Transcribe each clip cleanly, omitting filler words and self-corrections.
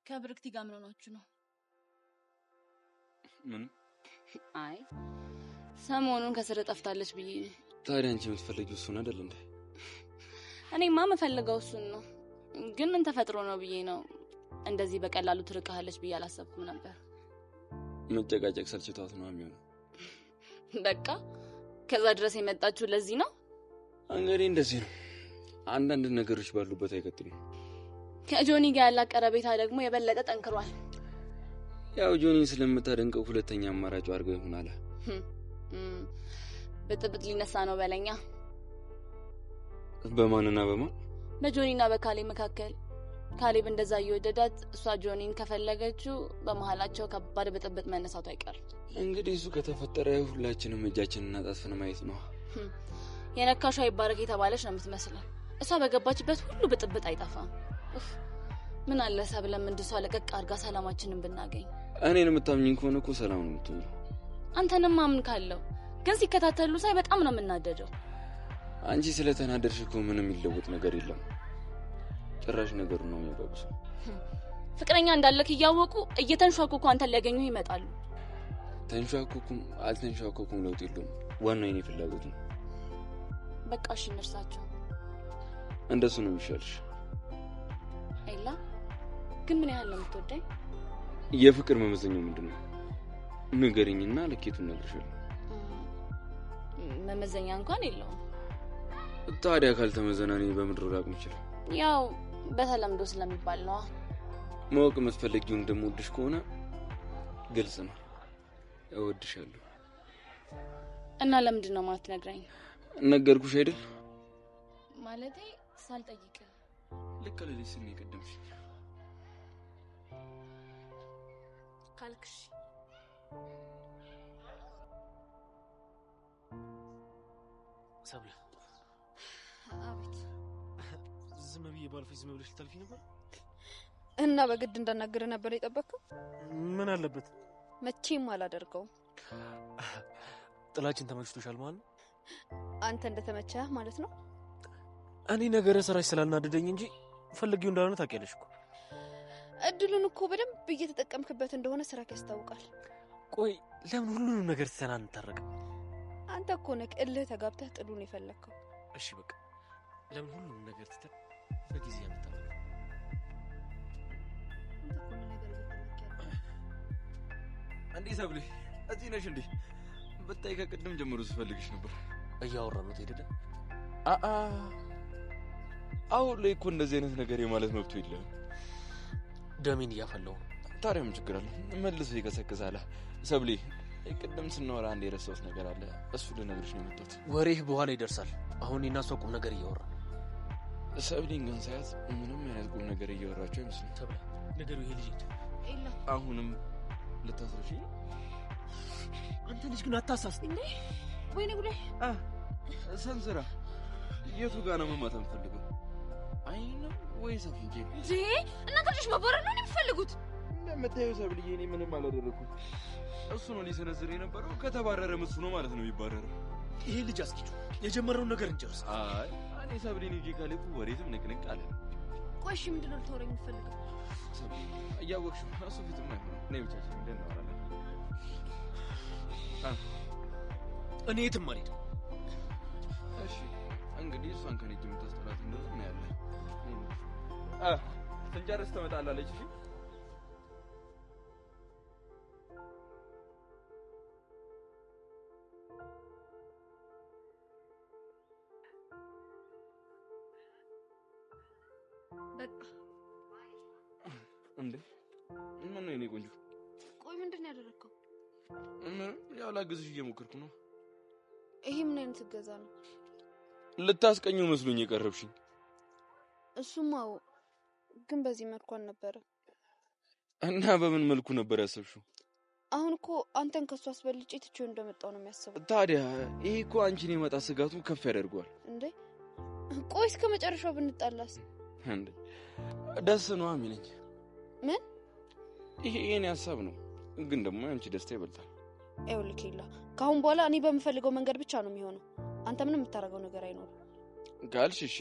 ከብርክቲ ጋር ምን ሆናችሁ ነው? ምን? አይ ሰሞኑን ከስር ጠፍታለች ብዬ ነው። ታዲያ አንቺ የምትፈልጊው እሱን አይደል እንዴ? እኔማ የምፈልገው እሱን ነው። ግን ምን ተፈጥሮ ነው ብዬ ነው። እንደዚህ በቀላሉ ትርቀሃለች ብዬ አላሰብኩም ነበር። መጨቃጨቅ ሰልችቷት ነው የሚሆነው። በቃ ከዛ ድረስ የመጣችሁ ለዚህ ነው? እንግዲህ እንደዚህ ነው። አንዳንድ ነገሮች ባሉበት አይቀጥሉም። ከጆኒ ጋር ያለ ቀረቤታ ደግሞ የበለጠ ጠንክሯል። ያው ጆኒን ስለምታደንቀው ሁለተኛ አማራጭ አድርገው ይሆናል። በጥብጥ ሊነሳ ነው በለኛ። በማንና በማን? በጆኒና በካሌብ መካከል። ካሌብ እንደዛ እየወደዳት እሷ ጆኒን ከፈለገችው በመሃላቸው ከባድ በጥብጥ መነሳቱ አይቀርም። እንግዲህ እሱ ከተፈጠረ ሁላችንም እጃችንን አጣጥፈን ማየት ነው። የነካሻ ይባረክ የተባለች ነው የምትመስለው። እሷ በገባችበት ሁሉ በጥብጥ አይጠፋም። ምን አለ ሰብለም እንድሷ ለቀቅ አድርጋ ሰላማችንን ብናገኝ። እኔን የምታምኚኝ ከሆነ እኮ ሰላም ነው የምትሆነው። አንተንም ማምን ካለው ግን ሲከታተሉ ሳይ በጣም ነው የምናደደው። አንቺ ስለተናደድሽ እኮ ምንም ይለወጥ ነገር የለም። ጭራሽ ነገሩ ነው የሚያባብሰው። ፍቅረኛ እንዳለክ እያወቁ እየተንሿኩ አንተን ሊያገኙ ይመጣሉ። ተንሿኩኩም አልተንሿኩኩም ለውጥ የለውም። ዋናው የኔ ፍላጎት ነው። በቃ እሺ እንርሳቸው። እንደሱ ነው የሚሻልሽ። አይላ ግን ምን ያህል ነው የምትወደኝ? የፍቅር መመዘኛው ምንድነው? ንገሪኝና ልኬቱን እነግርሻለሁ። መመዘኛ እንኳን የለውም። ታዲያ ካልተመዘናኔ በምድር ላቁም ይችላል? ያው በተለምዶ ስለሚባል ነው። ማወቅ የምትፈልጊው እንደምወድሽ ከሆነ ግልጽ ነው። እወድሻለሁ። እና ለምንድን ነው ማትነግረኝ? ነገርኩሽ አይደል? ማለቴ ሳልጠይቅ ልክ ለሊስ ነው የቀደምሽ ካልክሽ። ሰብለ አቤት። ዝም ብዬ ባልፈይ ዝም ብለሽ ልታልፊ ነበር? እና በግድ እንዳናገር ነበር የጠበቅከው? ምን አለበት? መቼም አላደርገውም። ጥላችን ተመችቶሻል ማለት ነው? አንተ እንደተመቸህ ማለት ነው? እኔ ነገረ ስራሽ ስላልናደደኝ እንጂ ፈልጊው እንዳልሆነ ታውቂያለሽ እኮ። እድሉን እኮ በደንብ እየተጠቀምክበት እንደሆነ ስራክ ያስታውቃል። ቆይ ለምን ሁሉንም ነገር ትተናን እንታረቅ? አንተ እኮ ነህ እልህ ተጋብተህ ጥሉን የፈለከው። እሺ በቃ ለምን ሁሉንም ነገር ትተን በጊዜ ያመጣው? አንዴ ሰብለ እዚህ ነሽ እንዴ? በታይ ከቅድም ጀምሮ ስፈልግሽ ነበር። እያወራን ነው አይደለ? አሁን ላይ እኮ እንደዚህ አይነት ነገር የማለት መብቱ የለም። ደሜን እያፈላው። ታዲያ ምን ችግር አለ? መልሶ ይቀሰቅሳል። ሰብለ ቅድም ስናወራ አንድ የረሳሁት ነገር አለ። እሱ ልነግርሽ ነው የመጣሁት። ወሬህ በኋላ ይደርሳል። አሁን እኔና እሷ ቁም ነገር እያወራን። ሰብሊን ግን ሳያት ምንም አይነት ቁም ነገር እያወራችሁ አይመስልም። ሰብለ ነገሩ ይሄ ልጅ ኤላ አሁንም ልታስረሺ? አንተ ልጅ ግን አታሳስት እንዴ? ወይኔ ጉዴ! ሰንዝራ የቱ ጋር ነው መማት የምትፈልገው? አይን ወይስ አፍንጫ? እንዴ እናንተ ልጅ መባረር ነው የምትፈልጉት? እንደምታየው ሰብልዬ እኔ ምንም አላደረኩም። እሱ ነው ሊሰነዝር የነበረው። ከተባረረም እሱ ነው ማለት ነው የሚባረረው። ይሄ ልጅ አስኪጁ የጀመረውን ነገር እንጨርስ። አይ እኔ ሰብሊን ይዤ ካለኩ ወሬትም ንቅንቅ አለ። ቆይ እሺ ምንድን ነው ልታወራኝ የምትፈልገው? ሰብሊ እያወቅሽው እሱ ፊትም አይሆንም። እኔ ብቻችን እንደናወራለን። እኔ የትም አልሄድም። እሺ እንግዲህ እሷን ከኔ ጅም ተስተራት እንደዚህ ነው ያለ። ስንጨርስ ትመጣላለች። እሺ በቃ እንዴ ምን ነው የኔ ቆንጆ? ቆይ ምንድን ነው ያደረከው? ያው ላግዝሽ እየሞከርኩ ነው። ይሄ ምን አይነት እገዛ ነው? ልታስቀኙ መስሎኝ የቀረብሽኝ። እሱማው ግን በዚህ መልኩ አልነበረም። እና በምን መልኩ ነበር ያሰብሽው? አሁን እኮ አንተን ከሱ አስበልጬ ትቼው እንደመጣው ነው የሚያስበው። ታዲያ ይሄ እኮ አንቺን የመጣ ስጋቱ ከፍ ያደርገዋል። እንዴ ቆይ እስከ መጨረሻው ብንጣላስ? እንዴ ደስ ነው አሚነኝ። ምን? ይሄ የኔ ሐሳብ ነው፣ ግን ደግሞ አንቺ ደስታ ይበልጣል። ኤውልኬላ ካሁን በኋላ እኔ በምፈልገው መንገድ ብቻ ነው የሚሆነው። አንተ ምንም የምታረገው ነገር አይኖርም። ካልሽ እሺ።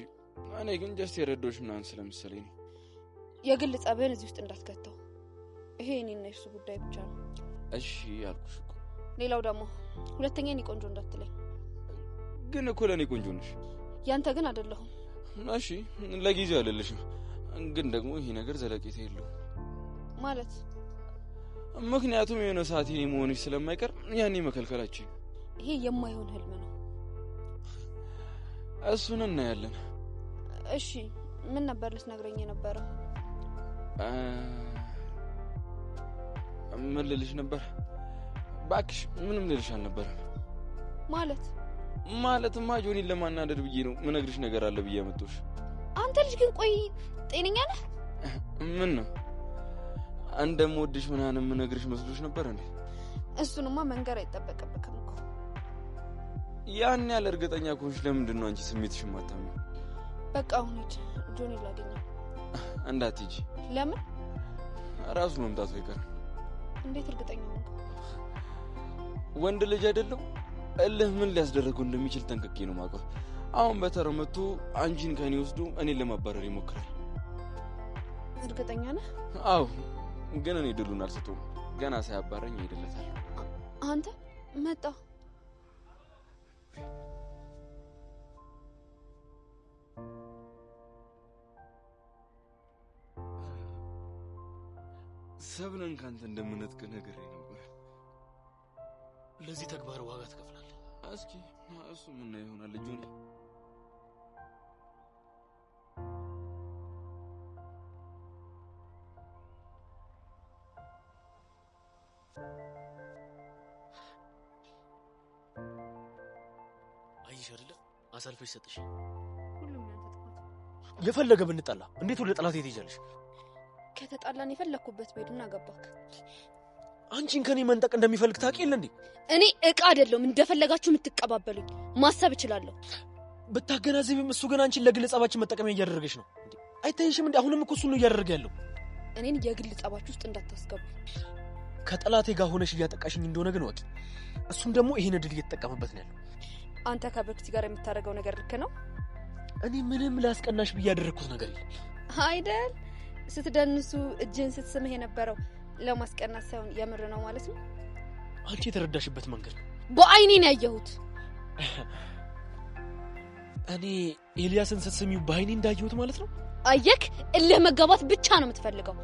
እኔ ግን ጀስት የረዶሽ ምናምን ስለምሰለኝ ነው። የግል ጸብህን እዚህ ውስጥ እንዳትከተው። ይሄ እኔና እሱ ጉዳይ ብቻ ነው። እሺ ያልኩሽ እኮ። ሌላው ደግሞ ሁለተኛ እኔ ቆንጆ እንዳትለኝ። ግን እኮ ለኔ ቆንጆ ነሽ። ያንተ ግን አይደለሁም። እሺ ለጊዜው አይደለሽም፣ ግን ደግሞ ይሄ ነገር ዘለቄታ የለውም ማለት። ምክንያቱም የሆነ ሰዓት የኔ መሆንሽ ስለማይቀር ያኔ መከልከላችሁ። ይሄ የማይሆን ህልም ነው። እሱን እናያለን። እሺ ምን ነበር ልትነግረኝ የነበረው? ምን ልልሽ ነበር? ባክሽ ምንም ልልሽ አልነበረም። ማለትማ ጆኒን ለማናደድ ብዬ ነው ምነግርሽ ነገር አለ ብዬ አመጣሁሽ። አንተ ልጅ ግን ቆይ ጤነኛ ነህ? ምን ነው እንደምወድሽ ምናምን ምነግርሽ መስሎሽ ነበር እንዴ? እሱንማ መንገር አይጠበቅብክም እኮ። ያን ያለ እርግጠኛ ከሆንሽ ለምንድን ነው አንቺ ስሜትሽን ማታምኚው? በቃ አሁን ሂድ፣ ጆኒ ላገኘው። እንዳትሄጂ። ለምን? ራሱ መምጣቱ አይቀርም። እንዴት እርግጠኛ ነህ? ወንድ ልጅ አይደለም እልህ ምን ሊያስደርገው እንደሚችል ጠንቅቄ ነው የማውቀው። አሁን በተራ መጥቶ አንቺን ከኔ ወስዶ እኔን ለማባረር ይሞክራል። እርግጠኛ ነህ? አዎ፣ ግን እኔ ድሉን አልሰጠውም። ገና ሳያባረኝ ይሄድለታል። አንተ መጣ። ሰብለን ካንተ እንደምነጥቅ ነገር ነበር። ለዚህ ተግባር ዋጋ ትከፍላለህ። እስኪ እሱ ምን ይሆናል ጆኒ? አይሽ አይደለ አሳልፈሽ ሰጥሽ። ሁሉም ያንተ ጥፋት። የፈለገ ብንጣላ እንዴት ወደ ጠላት ትሄጃለሽ? ከተጣላን የፈለኩበት ቤዱና ገባክ። አንቺን ከኔ መንጠቅ እንደሚፈልግ ታውቂ የለ እንዴ? እኔ እቃ አይደለም እንደፈለጋችሁ የምትቀባበሉኝ። ማሰብ እችላለሁ። ብታገናዘብም እሱ ግን አንቺን ለግል ጸባችን መጠቀሚያ እያደረገሽ ነው እንዴ? አይታይሽም እንዴ? አሁንም እኮ እሱ ነው እያደረገ ያለው። እኔን የግል ጸባችሁ ውስጥ እንዳታስገቡ። ከጠላቴ ጋር ሆነሽ እያጠቃሽኝ እንደሆነ ግን ወቂ። እሱም ደግሞ ይሄን እድል እየተጠቀመበት ነው ያለው። አንተ ከብርክቲ ጋር የምታደርገው ነገር ልክ ነው? እኔ ምንም ላስቀናሽ ብዬ ያደረኩት ነገር የለም አይደል? ስትደንሱ እጅን ስትስምህ የነበረው ለማስቀናት ሳይሆን የምር ነው ማለት ነው። አንቺ የተረዳሽበት መንገድ ነው። በአይኔ ነው ያየሁት። እኔ ኤልያስን ስትስሚው በአይኔ እንዳየሁት ማለት ነው። አየክ፣ እልህ መጋባት ብቻ ነው የምትፈልገው።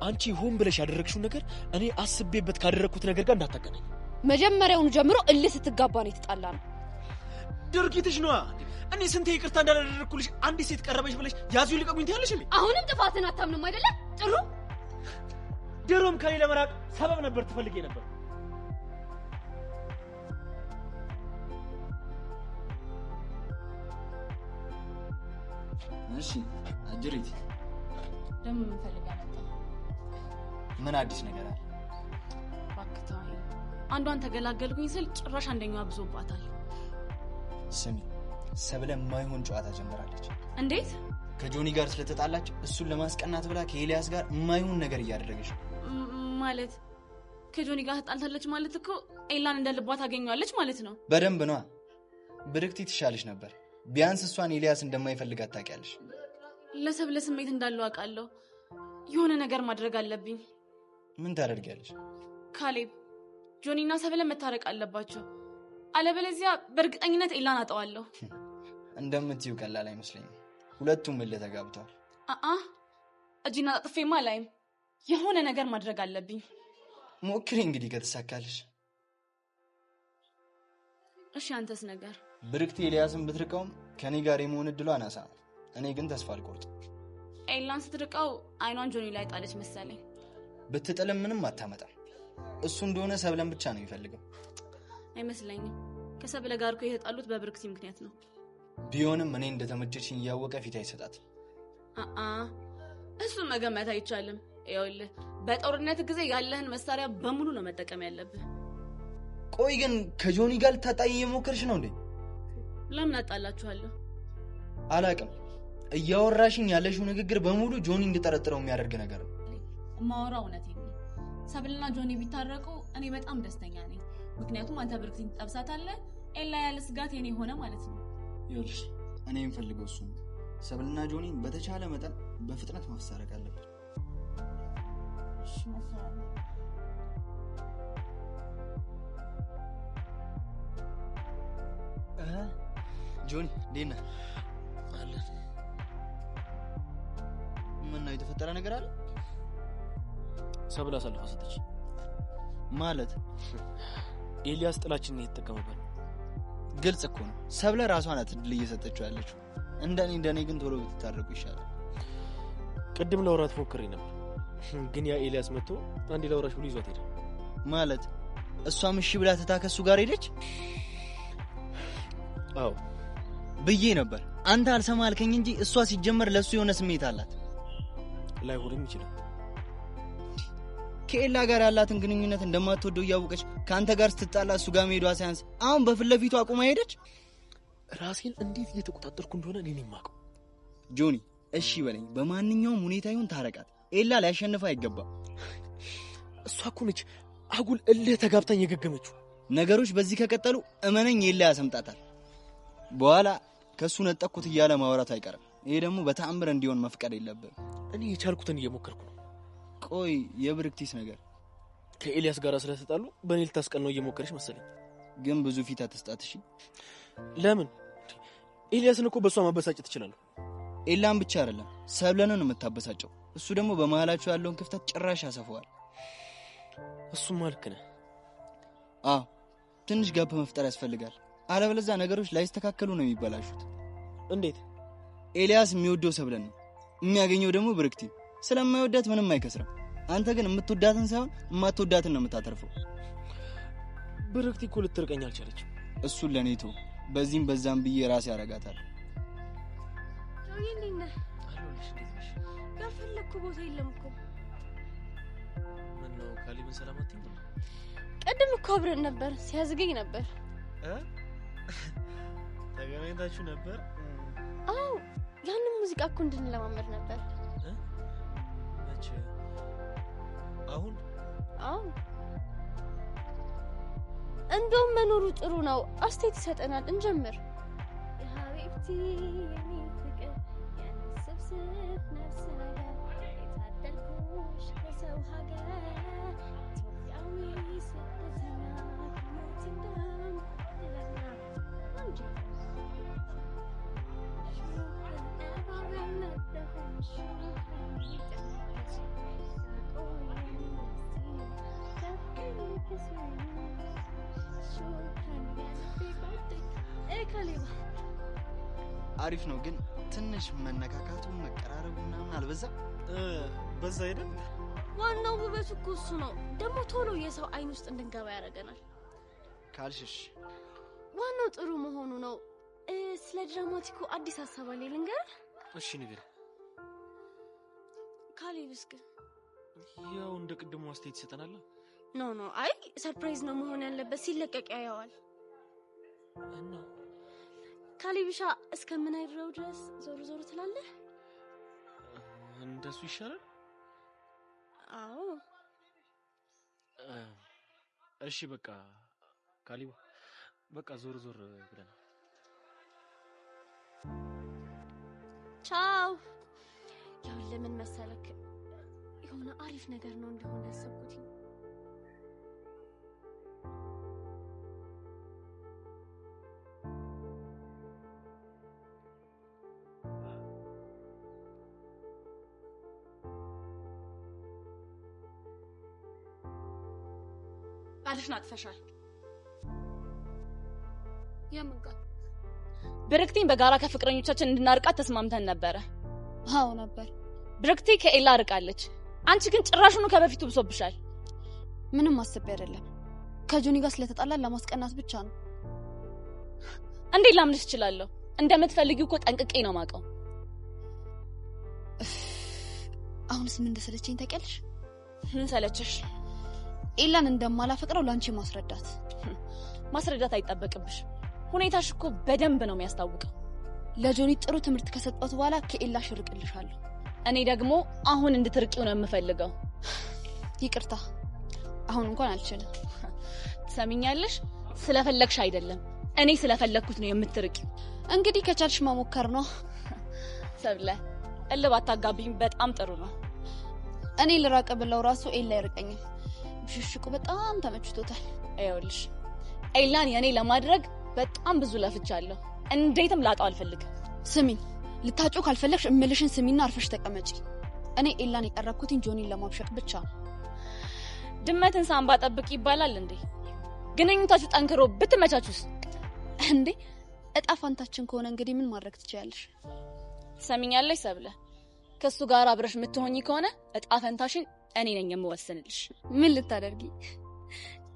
አንቺ ሆን ብለሽ ያደረግሽው ነገር እኔ አስቤበት ካደረግኩት ነገር ጋር እንዳታገናኝ። መጀመሪያውኑ ጀምሮ እልህ ስትጋባ ነው የተጣላ ነው። ድርጊትሽ ነዋ። እኔ ስንቴ ይቅርታ እንዳላደረግኩልሽ አንዲት ሴት ቀረበሽ ብለሽ ያዙ ይልቀቁኝ ትያለሽ እንዴ? አሁንም ጥፋትን አታምንም አይደለ? ጥሩ ድሮም ከኔ ለመራቅ ሰበብ ነበር ትፈልጌ ነበር። እሺ አጅሪት ደም ምን መጣ? ምን አዲስ ነገር አለ? ባክታው አንዷን ተገላገልኩኝ ስል ጭራሽ አንደኛዋ ብዞባታል። ስሚ ሰብለ ማይሆን ጨዋታ ጀምራለች። እንዴት? ከጆኒ ጋር ስለተጣላች እሱን ለማስቀናት ብላ ከኤልያስ ጋር ማይሆን ነገር እያደረገች ነው። ማለት ከጆኒ ጋር ተጣልታለች ማለት እኮ ኤላን እንደልቧ ታገኘዋለች ማለት ነው። በደንብ ነዋ። ብርክቲ ትሻለች ነበር። ቢያንስ እሷን ኤልያስ እንደማይፈልጋት ታውቂያለሽ። ለሰብለ ስሜት እንዳለው አውቃለሁ። የሆነ ነገር ማድረግ አለብኝ። ምን ታደርጊያለሽ? ካሌብ፣ ጆኒና ሰብለ መታረቅ አለባቸው። አለበለዚያ በእርግጠኝነት ኤላን አጣዋለሁ። እንደምትይው ቀላል አይመስለኝም። ሁለቱም እልህ ተጋብተዋል። እጅና ጣጥፌማ ላይም የሆነ ነገር ማድረግ አለብኝ። ሞክሪ እንግዲህ ከተሳካልሽ። እሺ አንተስ ነገር? ብርክቲ ኤልያስን ብትርቀውም ከኔ ጋር የመሆን እድሏ አናሳ ነው። እኔ ግን ተስፋ አልቆርጥም። ኤላን ስትርቀው አይኗን ጆኒ ላይ ጣለች መሰለኝ። ብትጥልም ምንም አታመጣም። እሱ እንደሆነ ሰብለን ብቻ ነው የሚፈልገው። አይመስለኝም። ከሰብለ ጋር እኮ የተጣሉት በብርክቲ ምክንያት ነው። ቢሆንም እኔ እንደተመቸችኝ እያወቀ ፊት አይሰጣት። እሱ መገመት አይቻልም። ይኸውልህ በጦርነት ጊዜ ያለህን መሳሪያ በሙሉ ነው መጠቀም ያለብህ። ቆይ ግን ከጆኒ ጋር ልታጣይ እየሞከርሽ ነው እንዴ? ለምን አጣላችኋለሁ? አላቅም። እያወራሽኝ ያለሽው ንግግር በሙሉ ጆኒ እንድጠረጥረው የሚያደርግ ነገር ነው። ማወራው እውነቴን ነው። ሰብልና ጆኒ ቢታረቁ እኔ በጣም ደስተኛ ነኝ። ምክንያቱም አንተ ብርክቲን ትጠብሳታለህ፣ ኤላ ያለ ስጋት የኔ ሆነ ማለት ነው። ይኸውልሽ እኔ የምፈልገው እሱ ነው። ሰብልና ጆኒ በተቻለ መጠን በፍጥነት ማስታረቅ አለብን። ጆኒ ዴና አለ ምን ነው የተፈጠረ ነገር አለ? ሰብለ አሳልፋ ሰጠች ማለት ኤልያስ ጥላችን ነው የተጠቀመበት። ግልጽ እኮ ነው። ሰብለ ራሷ ናት ድል እየሰጠችው ያለችው። እንደኔ ግን ቶሎ ብትታረቁ ይሻላል። ቅድም ለወራት ፎክሬ ነበር፣ ግን ያ ኤልያስ መጥቶ አንዴ ለወራሽ ብሎ ይዟት ሄደ። ማለት እሷም እሺ ብላ ተታከሱ ጋር ሄደች? አዎ ብዬ ነበር። አንተ አልሰማ አልከኝ እንጂ እሷ ሲጀመር ለሱ የሆነ ስሜት አላት። ላይሆንም ይችላል። ከኤላ ጋር ያላትን ግንኙነት እንደማትወደው እያወቀች ካንተ ጋር ስትጣላ እሱ ጋር መሄዷ ሳያንስ አሁን በፊት ለፊቱ አቁማ ሄደች። ራሴን እንዴት እየተቆጣጠርኩ እንደሆነ እኔ ነኝ የማውቀው። ጆኒ እሺ በለኝ፣ በማንኛውም ሁኔታ ይሁን ታረቃት። ኤላ ሊያሸንፍ አይገባም። እሷ እኮ ነች አጉል እልህ ተጋብታኝ የገገመችው። ነገሮች በዚህ ከቀጠሉ እመነኝ ኤላ ያሰምጣታል። በኋላ ከሱ ነጠቅኩት እያለ ማውራት አይቀርም። ይሄ ደግሞ በተአምር እንዲሆን መፍቀድ የለብህም። እኔ የቻልኩትን እየሞከርኩ ነው። ቆይ የብርክቲስ ነገር ከኤልያስ ጋር ስለተጣሉ በኔ ልታስቀነው እየሞከረች መሰለኝ። ግን ብዙ ፊት አትስጣት እሺ። ለምን? ኤልያስን እኮ በሷ ማበሳጨት ትችላለህ። ኤላን ብቻ አይደለም ሰብለንን የምታበሳጨው። እሱ ደግሞ በመሃላቸው ያለውን ክፍተት ጭራሽ ያሰፋዋል። እሱማ ልክ ነህ። አዎ ትንሽ ጋፕ መፍጠር ያስፈልጋል። አለበለዚያ ነገሮች ላይስተካከሉ ነው የሚበላሹት። እንዴት? ኤልያስ የሚወደው ሰብለን ነው፣ የሚያገኘው ደግሞ ብርክቲ። ስለማይወዳት ምንም አይከስርም። አንተ ግን የምትወዳትን ሳይሆን የማትወዳትን ነው የምታተርፈው። ብርክቲ እኮ ልትርቀኝ አልቻለችም። እሱን ለኔ ተው። በዚህም በዛም ብዬ ራሴ ያረጋታል። ጆይሊና ያፈለኩ ቦታ የለም እኮ። ምን ነው ካሊብን ሰላም አትይም? ቀደም እኮ አብረን ነበር፣ ሲያዝገኝ ነበር። ተገናኝታችሁ ነበር? አዎ ያንን ሙዚቃ እኮ እንድንለማመድ ነበር። መቼ? አሁን? አዎ እንደውም መኖሩ ጥሩ ነው። አስተያየት ይሰጠናል። እንጀምር። የሀቢብቲ የኔ ፍቅር ያንሰብስብ ነፍስ ነገር የታደልኩሽ ከሰው ሀገር ኢትዮጵያዊ ስደተኛ ከሞት እንደም ድለና አንጂ አሪፍ ነው፣ ግን ትንሽ መነካካቱ መቀራረቡ ምናምን አልበዛ? በዛ አይደል? ዋናው ውበቱ እኮ እሱ ነው። ደግሞ ቶሎ የሰው አይን ውስጥ እንድንገባ ያደርገናል። ካልሽሽ ዋናው ጥሩ መሆኑ ነው። ስለ ድራማቲኩ አዲስ ሀሳብ አለ ልንገር። እሺ ንገር። ካሌብስ ግን ያው እንደ ቅድሙ አስተያየት ይሰጠናል። ኖ አይ ሰርፕራይዝ ነው መሆን ያለበት። ሲለቀቅ ያየዋል። እና ካሌብሻ እስከምናይረው ድረስ ዞር ዞር ትላለህ። እንደሱ ይሻላል። አዎ እሺ በቃ ካሊብ በቃ ዞር ዞር ብለን ቻው። ያው ለምን መሰለክ የሆነ አሪፍ ነገር ነው እንደሆነ ያሰብኩት። ቃልሽን አጥፈሻል። የምን ቃል? ብርክቲን በጋራ ከፍቅረኞቻችን እንድናርቃት ተስማምተን ነበረ። አዎ ነበር። ብርክቲ ከኤላ ርቃለች። አንቺ ግን ጭራሹኑ ከበፊቱ ብሶብሻል። ምንም አስቤ አይደለም። ከጆኒ ጋር ስለተጣላን ለማስቀናት ብቻ ነው። እንዴት ላምንሽ እችላለሁ? እንደምትፈልጊው እኮ ጠንቅቄ ነው ማውቀው። አሁንስ ምን እንደሰለቸኝ ታውቂያለሽ? ምን ሰለችሽ? ኤላን እንደማላፈቅረው ላንቺ ማስረዳት አይጠበቅብሽ። ሁኔታሽ እኮ በደንብ ነው የሚያስታውቀው። ለጆኒ ጥሩ ትምህርት ከሰጠሁት በኋላ ከኤላ ሽርቅልሻለሁ። እኔ ደግሞ አሁን እንድትርቂው ነው የምፈልገው። ይቅርታ፣ አሁን እንኳን አልችልም። ትሰሚኛለሽ? ስለፈለግሽ አይደለም፣ እኔ ስለፈለግኩት ነው የምትርቂው። እንግዲህ ከቻልሽ መሞከር ነው። ሰብለ እልባት ታጋቢኝ በጣም ጥሩ ነው። እኔ ልራቅ ብለው ራሱ ኤላ ይርቀኛል። ብሽሽቁ በጣም ተመችቶታል። አይውልሽ ኤላን የኔ ለማድረግ በጣም ብዙ ለፍቻለሁ። እንዴትም ላጣው አልፈልግም። ስሚኝ፣ ልታጩ ካልፈለግሽ እምልሽን ስሚና አርፈሽ ተቀመጪ። እኔ ኤላን የቀረብኩትን ጆኒን ለማብሸቅ ብቻ ነው። ድመትን ሳምባ ጠብቅ ይባላል እንዴ? ግንኙነታችሁ ጠንክሮ ብትመቻቹስ እንዴ? እጣ ፋንታችን ከሆነ እንግዲህ ምን ማድረግ ትችያለሽ? ሰሚኛለሽ ሰብለ፣ ከሱ ጋር አብረሽ የምትሆኚ ከሆነ እጣ ፈንታሽን እኔ ነኝ የምወስንልሽ። ምን ልታደርጊ?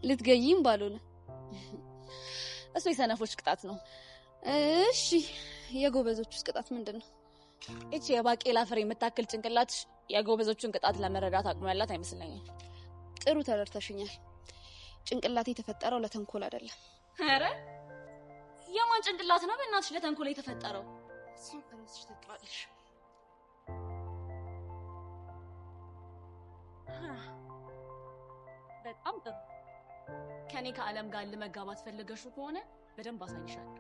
ልትገይም ባልሆነ። እሱ የሰነፎች ቅጣት ነው። እሺ የጎበዞቹስ ቅጣት ምንድነው? እቺ የባቄላ ፍሬ የምታክል ጭንቅላትሽ የጎበዞቹን ቅጣት ለመረዳት አቅሙ ያላት አይመስለኝም። ጥሩ ተረድተሽኛል። ጭንቅላቴ የተፈጠረው ለተንኮል አይደለም። አረ የማን ጭንቅላት ነው በእናትሽ ለተንኮል የተፈጠረው? እሱን ፈረስሽ ተጥራለሽ። በጣም ጥሩ። ከኔ ከዓለም ጋር ለመጋባት ፈልገሽው ከሆነ በደንብ አሳይሻለሁ።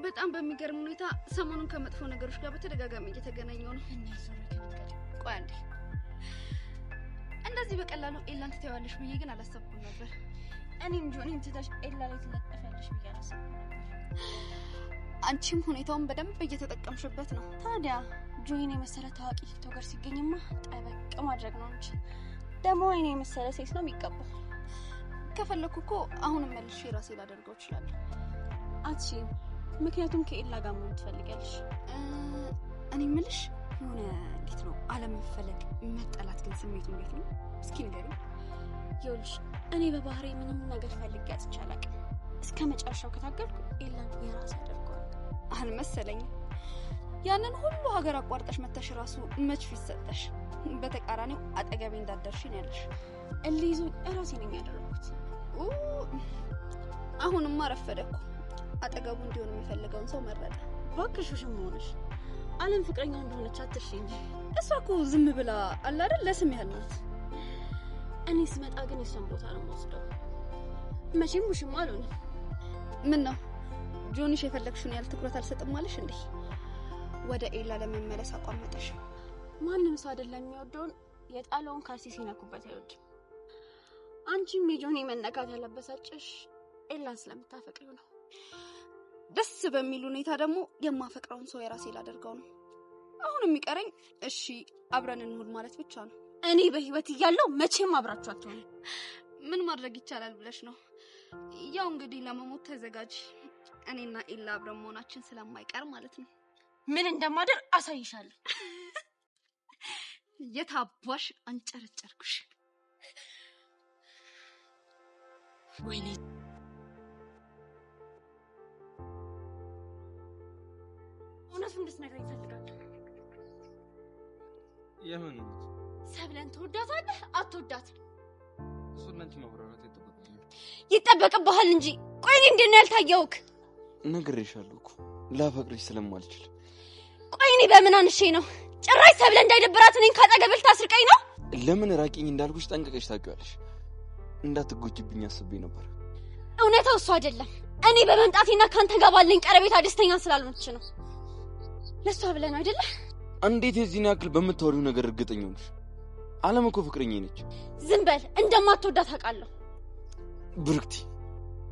በጣም በሚገርም ሁኔታ ሰሞኑን ከመጥፎ ነገሮች ጋር በተደጋጋሚ እየተገናኘው ነው። ቆይ አንዴ፣ እንደዚህ በቀላሉ ኤላን ትተዋለሽ ብዬ ግን አላሰብኩም ነበር። እኔም ጆኒን ትተሽ ኤላ ላይ ትለጠፊያለሽ ብዬ አላሰብኩም ነበር። አንቺም ሁኔታውን በደንብ እየተጠቀምሽበት ነው። ታዲያ ጆይን የመሰለ ታዋቂ ቲክቶከር ሲገኝማ ጠበቅ ማድረግ ነው እንጂ ደግሞ እኔ የመሰለ ሴት ነው የሚቀባው። ከፈለኩ እኮ አሁንም መልሼ ራሴ ላደርገው እችላለሁ። አትችይም፣ ምክንያቱም ከኤላ ጋር መሆን ትፈልጊያለሽ። እኔ የምልሽ የሆነ እንዴት ነው አለመፈለግ መጠላት ግን ስሜቱ እንዴት ነው? እስኪ ንገሪኝ። ይኸውልሽ እኔ በባህሪ ምንም ነገር ፈልጌ አጥቼ አላውቅም። እስከ መጨረሻው ከታገልኩ ኤላን የራስ አደርገዋለሁ። አልመሰለኝም። ያንን ሁሉ ሀገር አቋርጠሽ መተሽ ራሱ መች ፊት ሰጠሽ? በተቃራኒው አጠገቤ እንዳደርሽ ነው ያለሽ። እሊይዙ እራሴ ነኝ ያደረኩት። አሁንማ ረፈደ እኮ። አጠገቡ እንዲሆን የሚፈልገውን ሰው መረጠ። እባክሽ ውሽም ሆነሽ አለም ፍቅረኛው እንደሆነች አትርሺ እንጂ። እሷ እኮ ዝም ብላ አለ አይደል ለስም ያህል ናት። እኔ ስመጣ ግን የሷን ቦታ ነው የምወስደው። መቼም ውሽም አልሆንም። ምን ነው ጆኒሽ የፈለግሽውን ያህል ትኩረት አልሰጥም ማለሽ እንዴ? ወደ ኤላ ለመመለስ አቋመጠሽ። ማንም ሰው አይደለም የሚወደውን የጣለውን ካልሲ ሲነኩበት አይወድም። አንቺም የጆኒ መነካት ያለበሳጭሽ ኤላን ስለምታፈቅሪው ነው። ደስ በሚል ሁኔታ ደግሞ የማፈቅረውን ሰው የራሴ ላደርገው ነው። አሁን የሚቀረኝ እሺ አብረን እንሁን ማለት ብቻ ነው። እኔ በህይወት እያለሁ መቼም አብራችሁ አትሆኑ። ምን ማድረግ ይቻላል ብለሽ ነው? ያው እንግዲህ ለመሞት ተዘጋጅ። እኔና ኤላ አብረን መሆናችን ስለማይቀር ማለት ነው። ምን እንደማደር አሳይሻለሁ። የታባሽ አንጨረጨርኩሽ። ወይኔ እውነቱን እንድትነግረኝ እፈልጋለሁ። የምን ሰብለን ትወዳታለህ አትወዳትም? እሱን አንቺ ማብራራት ይጠበቅብሃል እንጂ። ቆይ እኔ እንዴት ነው ያልታየውክ? ነግሬሻለሁ እኮ ላፈቅርሽ ስለማልችል። ቆይ እኔ በምን አንሼ ነው ጭራሽ ሰብለ እንዳይደብራት እኔን ካጠገብህ ታስርቀኝ ነው? ለምን ራቂኝ እንዳልኩሽ ጠንቀቀሽ ታውቂያለሽ። እንዳትጎጂብኝ አስቤ ነበር። እውነታው እሱ አይደለም። እኔ በመምጣቴና ካንተ ጋር ባለኝ ቀረቤታ ደስተኛ ስላልሆነች ነው። ለሷ ብለን አይደለ? እንዴት የዚህን ያክል በምታወሪው ነገር እርግጠኛ ነሽ? አለም እኮ ፍቅረኛዬ ነች። ዝም በል። እንደማትወዳት አውቃለሁ። ብርክቲ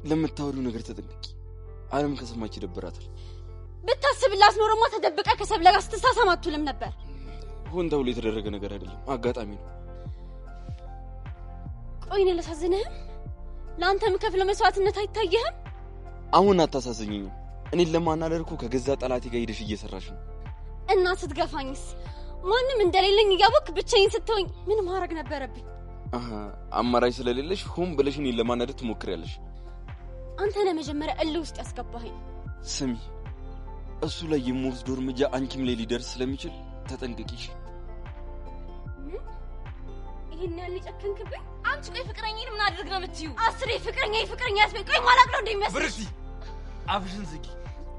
ለምታወሪው ነገር ተጠንቀቂ። አለም ከሰማች ይደብራታል። ብታስብላት ኖሮማ ተደብቀ ከሰብለ ጋር ስትሳሳም አትውልም ነበር። ሆን ተብሎ የተደረገ ነገር አይደለም፣ አጋጣሚ ነው። ቆይ እኔ አላሳዝንህም? ለአንተ የምከፍለው መስዋዕትነት አይታየህም? አሁን አታሳዝኝኝም። እኔን ለማናደር እኮ ከገዛ ጠላቴ ጋር ሄደሽ እየሰራሽ ነው። እና ስትገፋኝስ? ማንም እንደሌለኝ እያወቅህ ብቻዬን ስትሆኝ ምን ማድረግ ነበረብኝ? አማራጭ ስለሌለሽ ሆን ብለሽ እኔን ለማናደር ትሞክሪያለሽ። አንተ ነህ መጀመሪያ እልህ ውስጥ ያስገባኸኝ። ስሚ፣ እሱ ላይ የምወስደው እርምጃ አንቺም ላይ ሊደርስ ስለሚችል ተጠንቀቂሽ። ይሄን ያህል ጨከንክብኝ? አንቺ ቆይ ፍቅረኛዬን ምን አድርግ ነው የምትይው? አስሬ ፍቅረኛዬ ያስበኝ። ቆይ ማላቅ ነው እንደሚመስል። ብርክቲ አፍሽን ዝጊ።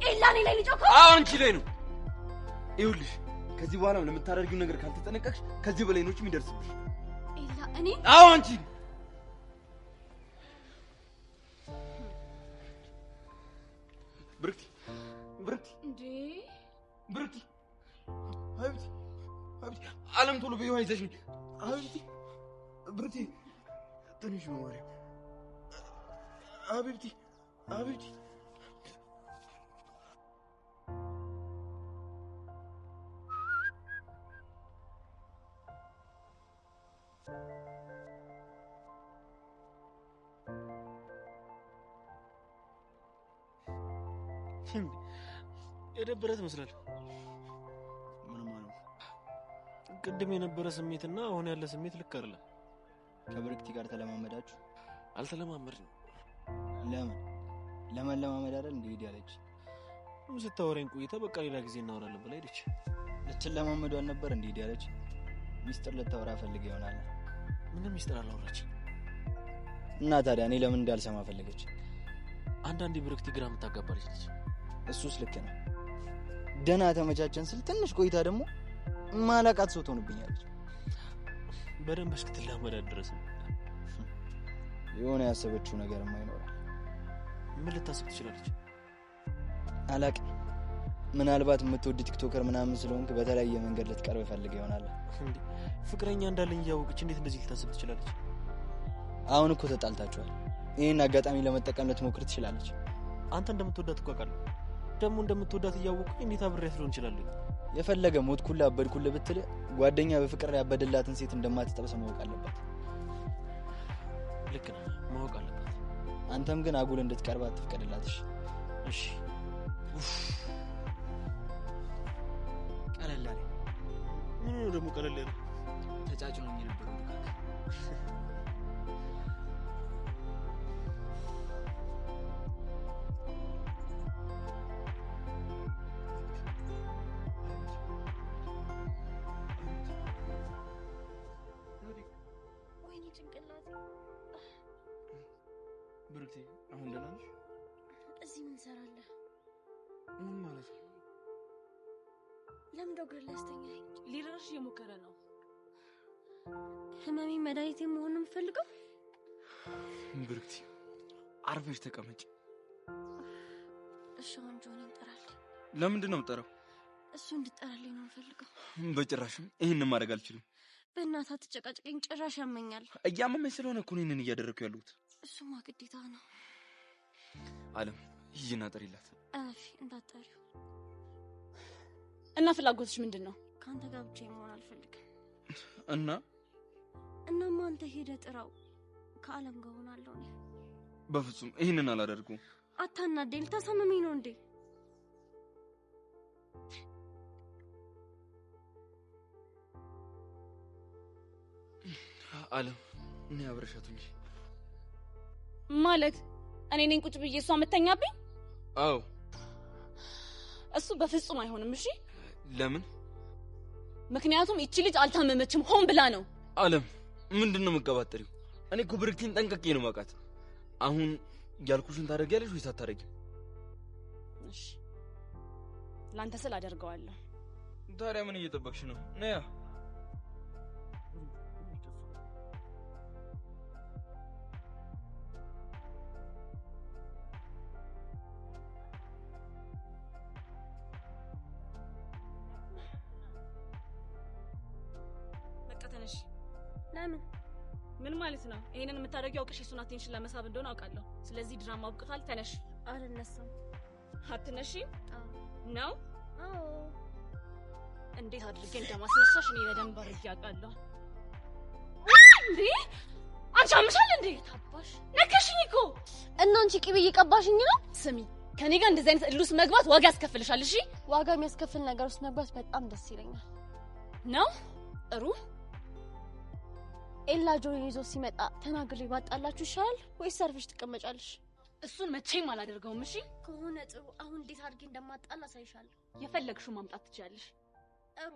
ኤላኔ ላይ ልጆኮ አንቺ ላይ ነው። ይኸውልሽ ከዚህ በኋላ ለምታደርጊው ነገር ካልተጠነቀቅሽ ከዚህ በላይ ነው የሚደርስብሽ። ኤላ እኔ አንቺ ብርክቲ ብርክቲ እንዴ ብርክቲ ሀቢብቲ ሀቢብቲ አለም ቶሎ በይዋ ይዘሽኝ ሀቢብቲ ብርክቲ ትንሽ ነው ወሬ ሀቢብቲ ሀቢብቲ የደበረ ትመስላለህ። ምን ማለት? ቅድም የነበረ ስሜትና አሁን ያለ ስሜት ልክ አይደለም። ከብርክቲ ጋር ተለማመዳችሁ? አልተለማመድንም። ለምን ለማመድ አይደል እንዴ ያለች? ስታወራኝ ቆይታ በቃ ሌላ ጊዜ እናወራለን ብላ ሄደች። ልትለማመዱ አልነበር እንዴ ያለች? ሚስጥር ልታወራ ፈልገ ይሆናል። ምንም ሚስጥር አላወራች። እና ታዲያ እኔ ለምን እንዳልሰማ ፈለገች? አንዳንዴ ብርክቲ ግራ የምታጋባ ልጅ ነች። እሱስ ልክ ነው። ደህና ተመቻቸን ስል ትንሽ ቆይታ ደግሞ ማላቃት ሰው ትሆንብኛለች። በደንብ እስክትላመዳት ድረስ የሆነ ያሰበችው ነገርም አይኖርም። ምን ልታስብ ትችላለች? አላቅም። ምናልባት የምትወድ ቲክቶከር ምናምን ስለሆንክ በተለያየ መንገድ ልትቀርብ ፈልገ ይሆናል። ፍቅረኛ እንዳለኝ እያወቀች እንዴት እንደዚህ ልታስብ ትችላለች? አሁን እኮ ተጣልታችኋል። ይህን አጋጣሚ ለመጠቀም ልትሞክር ትችላለች። አንተ እንደምትወዳት እኮ አውቃለሁ። ደግሞ እንደምትወዳት እያወቅኩኝ እንዴት አብሬያት ልሆን እችላለሁ? የፈለገ ሞትኩልህ አበድኩልህ ብትል ጓደኛ በፍቅር ያበደላትን ሴት እንደማትጠብስ ማወቅ አለባት። ልክ ነህ፣ ማወቅ አለባት። አንተም ግን አጉል እንድትቀርባት ትፍቀድላትሽ። እሺ። ቀለል አለ። ምን ነው ደግሞ ቀለል ያለ? ተጫጭኖኝ ነበር። ብርክቲ አሁን ደህና ነሽ? እዚህ ምን ሰራለህ? ምን ማለት ነው? ለምን ዶክተር ሊያስተኛኝ? ሊረሽ እየሞከረ ነው። ህመሜ መድኃኒቴ መሆን ነው የምፈልገው። ብርክቲ አርፈሽ ተቀመጪ። እሺ አሁን ጆን እንጠራለን። ለምንድን ነው የምጠራው? እሱ እንድጠራልኝ ነው የምፈልገው። በጭራሽ ይሄንን ማድረግ አልችልም። በእናትህ አትጨቃጨቀኝ፣ ጭራሽ ያመኛል። እያመመኝ ስለሆነ እኮ ይሄንን እያደረኩ ያለሁት። እሱማ ግዴታ ነው። አለም ሂጂና ጥሪላት። አፊ እንዳትጠሪው። እና ፍላጎትሽ ምንድን ነው? ካንተ ጋር ብቻዬን መሆን አልፈልግም። እናማ አንተ ሄደህ ጥራው። ከአለም ጋር ሆናለሁ እኔ። በፍጹም ይሄንን አላደርጉም። አታናደኝ። ልታሳምመኝ ነው እንዴ? አለም እኔ አብረሻት እንጂ ማለት እኔ ነኝ ቁጭ ብዬ እሷ መተኛብኝ? አዎ። እሱ በፍጹም አይሆንም። እሺ ለምን? ምክንያቱም እቺ ልጅ አልታመመችም፣ ሆን ብላ ነው። አለም ምንድነው መቀባጠሪው? እኔ እኮ ብርክቲን ጠንቀቄ ነው ማውቃት። አሁን ያልኩሽን ታደርጊያለሽ ወይስ አታደርጊም? እሺ ላንተ ስል አደርገዋለሁ። ታዲያ ምን እየጠበቅሽ ነው? ነያ መቀተነሽ። ለምን? ምን ማለት ነው? ይሄንን የምታደርጊው አውቅሽ የሱን አቴንሽን ለመሳብ እንደሆነ አውቃለሁ። ስለዚህ ድራማ አብቅቷል። ተነሽ። አልነሳም። አትነሺም? አዎ ነው። አዎ እንዴት አድርጌ እንደማስነሳሽ እኔ በደንብ አድርጌ አውቃለሁ። እንዴ አንቺ አምሻል እንዴ? ታባሽ ነከሽኝ እኮ። እና አንቺ ቅቤ እየቀባሽኝ ነው? ስሚ ከኔ ጋር እንደዚህ አይነት እልህ ውስጥ መግባት ዋጋ ያስከፍልሻል። እሺ ዋጋ የሚያስከፍል ነገር ውስጥ መግባት በጣም ደስ ይለኛል። ነው ጥሩ። ኤላ ጆን ይዞ ሲመጣ ተናግሬ ባጣላችሁ ይሻላል ወይስ ሰርፍሽ ትቀመጫለሽ? እሱን መቼም አላደርገውም። እሺ ከሆነ ጥሩ። አሁን እንዴት አድርጌ እንደማጣላ አሳይሻለሁ። የፈለግሽው ማምጣት ትችያለሽ። ጥሩ።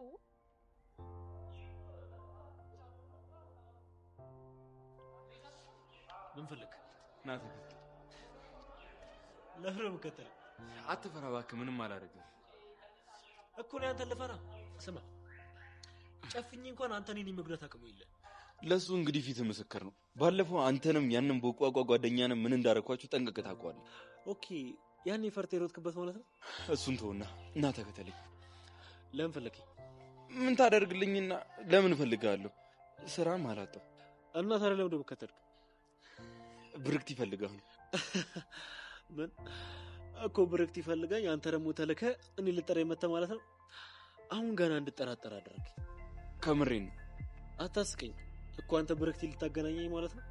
ምን ፈልግ? ናት ለፍረ መከተል አትፈራ እባክህ። ምንም አላደርግም እኮ ነው። አንተ ለፈራ ስማ፣ ጨፍኝ እንኳን አንተ ነኝ መግደት አቅሙ የለ። ለሱ እንግዲህ ፊት ምስክር ነው። ባለፈው አንተንም ያንን በቋቋ ጓደኛንም ምን እንዳረኳችሁ ጠንቅቀህ ታውቀዋለህ። ኦኬ ያኔ ፈርተህ የሮጥክበት ማለት ነው? እሱን ተውና እና ተከተለኝ። ለምን ፈለከኝ? ምን ታደርግልኝና ለምን እፈልጋለሁ? ስራም አላጣው እና ታዲያ ለምን ደብከተልክ? ብርክት ይፈልጋል። ምን እኮ ብርክት ይፈልጋኝ፣ አንተ ደግሞ ተልከ እኔ ልጠራ የመጣ ማለት ነው? አሁን ገና እንድጠራጠር አደረግ። ከምሬን ነው። አታስቀኝ እኮ አንተ ብርክት ልታገናኘኝ ማለት ነው?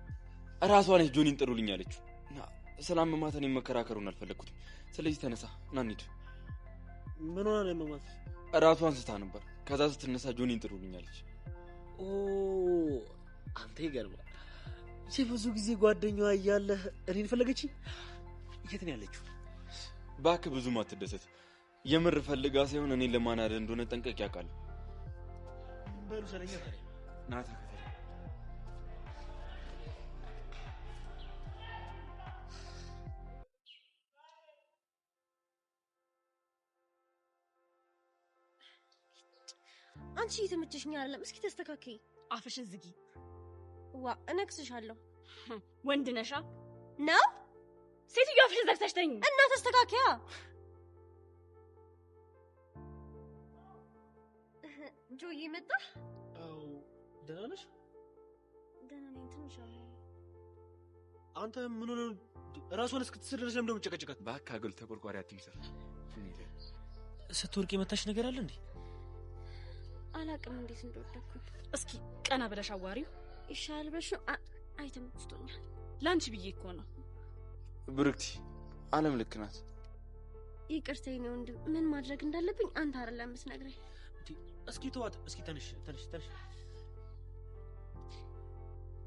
እራሷ ነች ጆኒን ጥሩልኝ አለችው። ስላመማት እኔም መከራከሩን አልፈለግኩትም። ስለዚህ ተነሳ እና እንሂድ። ምን ሆና ነው ያመማት? እራሷ አንስታ ነበር። ከዛ ስትነሳ ጆኒን ጥሩልኝ አለች። ኦ አንተ ይገርማል። የብዙ ጊዜ ጓደኛዋ እያለህ እኔን ፈለገችኝ? የት ነው ያለችው? እባክህ ብዙም አትደሰት። የምር ፈልጋ ሳይሆን እኔን ለማናደድ እንደሆነ ጠንቀቅ ያውቃል። በሉ ሰለኛ ታዲያ ና ተከተለኝ። አንቺ የተመቸሽኝ አይደለም። እስኪ ተስተካከይ። አፍሽን ዝጊ። ዋ እነክስሻለሁ። ወንድ ነሻ ነው? ሴትዮ አፍሽን ዘግተሽ ተኝ እና ተስተካከያ። ጆዬ መጣ? አው ደህና ነሽ? ደህና ነኝ። ትንሽ አንተ ምን ሆነ? ራስዋን እስክትስደርስ ለምን እንደምጨቀጨቃት? እባክህ አገል ተቆርቋሪ አትምሰል። ስትወርቅ የመታሽ ነገር አለ እንዴ? አላቅም እንዴት እንደወደኩት። እስኪ ቀና ብለሽ አዋሪው ይሻል በሽ አይተመችቶኛል። ላንቺ ብዬ እኮ ነው። ብርክቲ አለም ልክ ናት። ይቅርታዬ ነው ወንድም። ምን ማድረግ እንዳለብኝ አንተ አይደለም የምትነግረኝ። እስኪ ተዋት። እስኪ ተነሽ።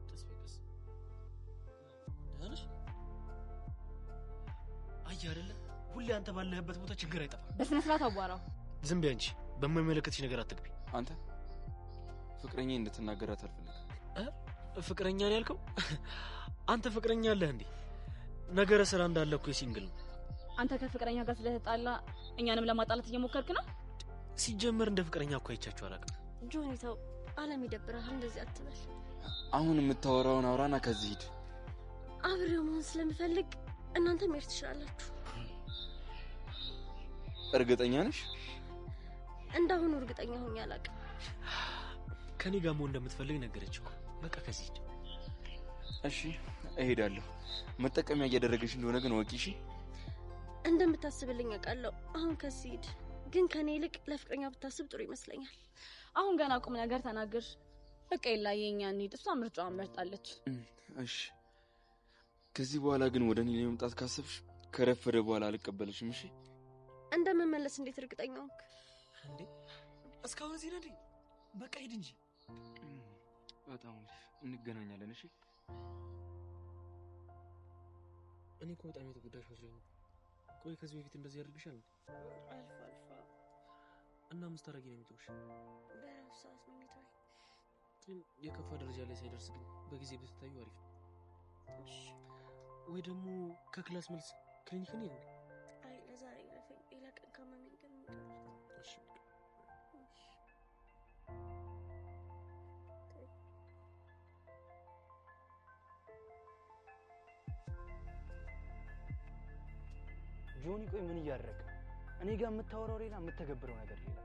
ተስፈቀስ ደህናሽ? አይ አይደለ ሁሌ አንተ ባለህበት ቦታ ችግር አይጠፋም። በስነ ስርዓት አዋራው። ዝም በይ አንቺ። በማይመለከትሽ ነገር አትግቢ። አንተ ፍቅረኛ እንድትናገራት አልፈልግም። ፍቅረኛ ነው ያልከው? አንተ ፍቅረኛ አለህ እንዴ? ነገረ ስራ እንዳለ እኮ ሲንግል ነው። አንተ ከፍቅረኛ ጋር ስለተጣላ እኛንም ለማጣላት እየሞከርክ ነው? ሲጀመር እንደ ፍቅረኛ እኮ አይቻችሁ አላውቅም። ጆኒ ተው፣ አለም ይደብራል። እንደዚህ አትበል። አሁን የምታወራውን አውራና ከዚህ ሂድ። አብሬው መሆን ስለምፈልግ እናንተ መሄድ ትችላላችሁ። እርግጠኛ ነሽ? እንዳሁኑ እርግጠኛ ሆኜ አላውቅም። ከኔ ጋር መሆን እንደምትፈልግ ነገረች እኮ። በቃ ከዚህ ሂድ። እሺ እሄዳለሁ። መጠቀሚያ እያደረገሽ እንደሆነ ግን ወቂ። እሺ እንደምታስብልኝ አውቃለሁ። አሁን ከዚህ ሂድ። ግን ከኔ ይልቅ ለፍቅረኛ ብታስብ ጥሩ ይመስለኛል። አሁን ገና ቁም ነገር ተናገር። በቃ የኛ እንሂድ። እሷ ምርጫዋን መርጣለች። እሺ ከዚህ በኋላ ግን ወደ እኔ ለመምጣት ካሰብሽ ከረፈደ በኋላ አልቀበልሽም። እሺ እንደምመለስ እንዴት እርግጠኛ ሆንክ እንዴ? እስካሁን እዚህ ነኝ። በቃ ሂድ እንጂ። በጣም እንገናኛለን። እሺ እኔ እኮ በጣም የተጎዳሽ መስሎኝ። ቆይ ከዚህ በፊት እንደዚህ ያደርግሻል? አልፎ አልፎ። እና ምስታረጊ ነው የሚተውሽ? በራሱ ሰዓት ነው የሚተወኝ። ግን የከፋ ደረጃ ላይ ሳይደርስ ግን በጊዜ ብትታዩ አሪፍ ነው። እሺ ወይ ደግሞ ከክላስ መልስ ክሊኒክ ነው ይሄ? አይ ለዛሬ ለፈኝ ሌላ ቀን ካመመኝ ግን እሺ ጆኒ ቆይ ምን እያደረገ? እኔ ጋር የምታወራው ሌላ የምትተገብረው ነገር ሌላ።